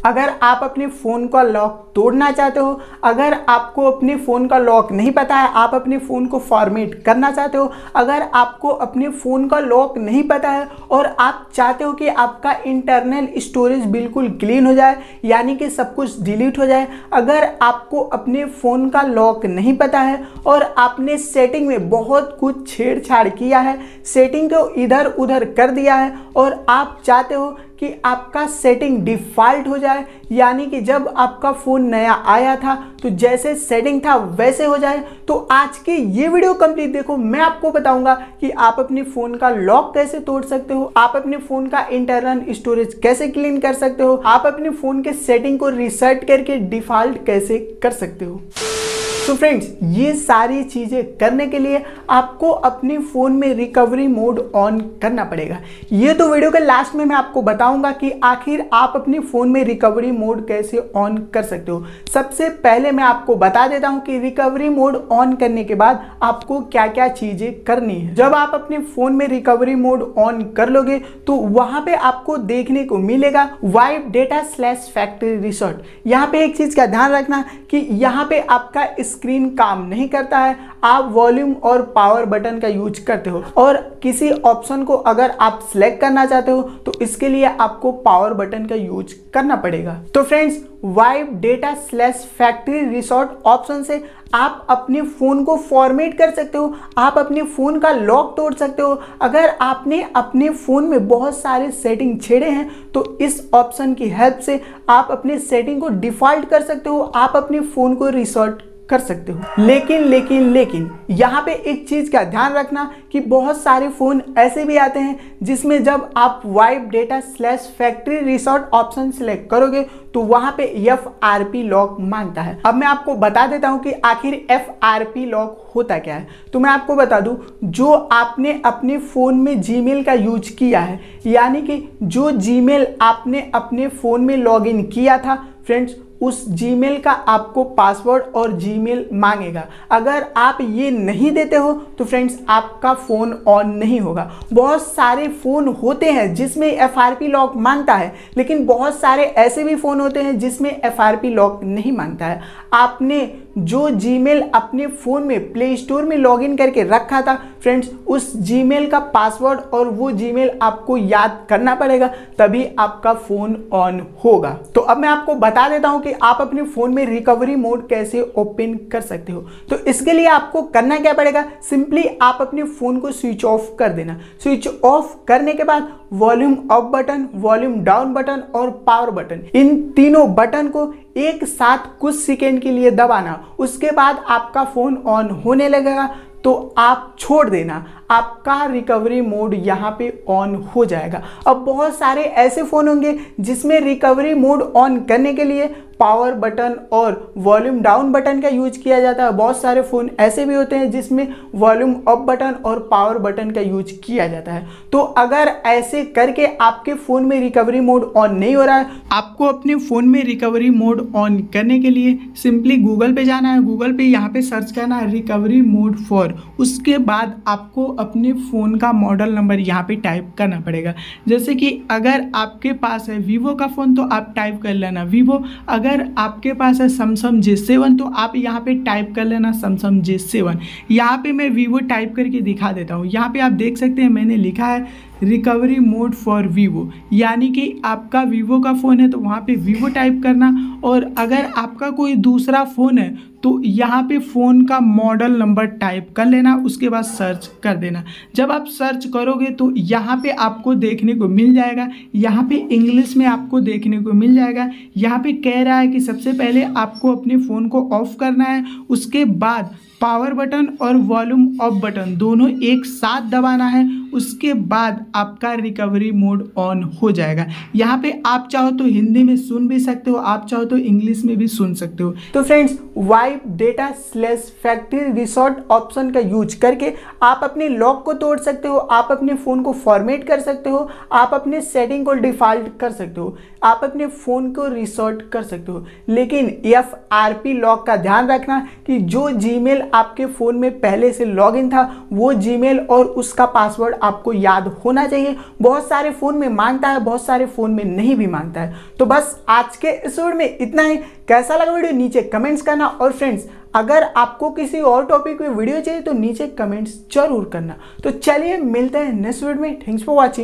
अगर आप अपने फ़ोन का लॉक तोड़ना चाहते हो, अगर आपको अपने फ़ोन का लॉक नहीं पता है, आप अपने फ़ोन को फॉर्मेट करना चाहते हो, अगर आपको अपने फ़ोन का लॉक नहीं पता है और आप चाहते हो कि आपका इंटरनल स्टोरेज बिल्कुल क्लीन हो जाए, यानी कि सब कुछ डिलीट हो जाए, अगर आपको अपने फ़ोन का लॉक नहीं पता है और आपने सेटिंग में बहुत कुछ छेड़छाड़ किया है, सेटिंग को इधर उधर कर दिया है और आप चाहते हो कि आपका सेटिंग डिफ़ॉल्ट हो जाए, यानी कि जब आपका फ़ोन नया आया था तो जैसे सेटिंग था वैसे हो जाए, तो आज की ये वीडियो कंप्लीट देखो। मैं आपको बताऊंगा कि आप अपने फ़ोन का लॉक कैसे तोड़ सकते हो, आप अपने फ़ोन का इंटरनल स्टोरेज कैसे क्लीन कर सकते हो, आप अपने फ़ोन के सेटिंग को रीसेट करके डिफ़ॉल्ट कैसे कर सकते हो। तो फ्रेंड्स, ये सारी चीज़ें करने के लिए आपको अपने फ़ोन में रिकवरी मोड ऑन करना पड़ेगा। ये तो वीडियो के लास्ट में मैं आपको बताऊंगा कि आखिर आप अपने फ़ोन में रिकवरी मोड कैसे ऑन कर सकते हो। सबसे पहले मैं आपको बता देता हूं कि रिकवरी मोड ऑन करने के बाद आपको क्या क्या चीज़ें करनी है। जब आप अपने फ़ोन में रिकवरी मोड ऑन कर लोगे तो वहाँ पे आपको देखने को मिलेगा wipe data slash factory resort. यहाँ पे एक चीज़ का ध्यान रखना कि यहाँ पे आपका स्क्रीन काम नहीं करता है, आप वॉल्यूम और पावर बटन का यूज करते हो और किसी ऑप्शन को अगर आप सिलेक्ट करना चाहते हो तो इसके लिए आपको पावर बटन का यूज करना पड़ेगा। तो friends, wipe data slash factory resort option से आप अपने फ़ोन को फॉर्मेट कर सकते हो, आप अपने फ़ोन का लॉक तोड़ सकते हो। अगर आपने अपने फ़ोन में बहुत सारे सेटिंग छेड़े हैं तो इस ऑप्शन की हेल्प से आप अपने सेटिंग को डिफ़ॉल्ट कर सकते हो, आप अपने फ़ोन को रिसोर्ट कर सकते हो। लेकिन यहाँ पे एक चीज़ का ध्यान रखना कि बहुत सारे फ़ोन ऐसे भी आते हैं जिसमें जब आप wipe data slash factory resort option select करोगे तो वहाँ पे FRP लॉक मांगता है। अब मैं आपको बता देता हूँ कि आखिर FRP लॉक होता क्या है। तो मैं आपको बता दूँ, जो आपने अपने फ़ोन में जीमेल का यूज किया है, यानी कि जो जीमेल आपने अपने फ़ोन में लॉगिन किया था फ्रेंड्स, उस जीमेल का आपको पासवर्ड और जीमेल मांगेगा। अगर आप ये नहीं देते हो तो फ्रेंड्स आपका फ़ोन ऑन नहीं होगा। बहुत सारे फ़ोन होते हैं जिसमें FRP लॉक मांगता है, लेकिन बहुत सारे ऐसे भी फ़ोन होते हैं जिसमें FRP लॉक नहीं मांगता है। आपने जो जीमेल अपने फ़ोन में प्ले स्टोर में लॉगिन करके रखा था फ्रेंड्स, उस जीमेल का पासवर्ड और वो जीमेल आपको याद करना पड़ेगा, तभी आपका फ़ोन ऑन होगा। तो अब मैं आपको बता देता हूँ कि आप अपने फ़ोन में रिकवरी मोड कैसे ओपन कर सकते हो। तो इसके लिए आपको करना क्या पड़ेगा, सिंपली आप अपने फ़ोन को स्विच ऑफ कर देना। स्विच ऑफ करने के बाद volume up button, volume down button और पावर बटन, इन तीनों बटन को एक साथ कुछ सेकेंड के लिए दबाना। उसके बाद आपका फ़ोन ऑन होने लगेगा तो आप छोड़ देना, आपका रिकवरी मोड यहाँ पे ऑन हो जाएगा। अब बहुत सारे ऐसे फ़ोन होंगे जिसमें रिकवरी मोड ऑन करने के लिए पावर बटन और वॉल्यूम डाउन बटन का यूज किया जाता है। बहुत सारे फ़ोन ऐसे भी होते हैं जिसमें वॉल्यूम अप बटन और पावर बटन का यूज किया जाता है। तो अगर ऐसे करके आपके फ़ोन में रिकवरी मोड ऑन नहीं हो रहा है, आपको अपने फ़ोन में रिकवरी मोड ऑन करने के लिए सिंपली गूगल पे जाना है। गूगल पे यहाँ पे सर्च करना है रिकवरी मोड फॉर। उसके बाद आपको अपने फ़ोन का मॉडल नंबर यहाँ पे टाइप करना पड़ेगा। जैसे कि अगर आपके पास है वीवो का फ़ोन तो आप टाइप कर लेना वीवो, अगर आपके पास है सैमसंग J7 तो आप यहाँ पे टाइप कर लेना सैमसंग J7। यहाँ पे मैं वीवो टाइप करके दिखा देता हूँ। यहाँ पे आप देख सकते हैं मैंने लिखा है रिकवरी मोड फॉर वीवो, यानी कि आपका वीवो का फ़ोन है तो वहाँ पे वीवो टाइप करना, और अगर आपका कोई दूसरा फ़ोन है तो यहाँ पे फ़ोन का मॉडल नंबर टाइप कर लेना, उसके बाद सर्च कर देना। जब आप सर्च करोगे तो यहाँ पे आपको देखने को मिल जाएगा, यहाँ पे इंग्लिश में आपको देखने को मिल जाएगा। यहाँ पे कह रहा है कि सबसे पहले आपको अपने फ़ोन को ऑफ करना है, उसके बाद पावर बटन और वॉल्यूम अप बटन दोनों एक साथ दबाना है, उसके बाद आपका रिकवरी मोड ऑन हो जाएगा। यहाँ पे आप चाहो तो हिंदी में सुन भी सकते हो, आप चाहो तो इंग्लिश में भी सुन सकते हो। तो friends, wipe data slash factory resort option का यूज करके आप अपने लॉक को तोड़ सकते हो, आप अपने फ़ोन को फॉर्मेट कर सकते हो, आप अपने सेटिंग को डिफ़ॉल्ट कर सकते हो, आप अपने फ़ोन को रिसोर्ट कर सकते हो। लेकिन FRP लॉक का ध्यान रखना कि जो जीमेल आपके फ़ोन में पहले से लॉगिन था वो जीमेल और उसका पासवर्ड आपको याद होना चाहिए। बहुत सारे फ़ोन में मांगता है, बहुत सारे फ़ोन में नहीं भी मांगता है। तो बस आज के एपिसोड में इतना ही। कैसा लगा वीडियो नीचे कमेंट्स करना, और फ्रेंड्स अगर आपको किसी और टॉपिक पे वीडियो चाहिए तो नीचे कमेंट्स जरूर करना। तो चलिए मिलते हैं नेक्स्ट वीडियो में। Thanks for watching.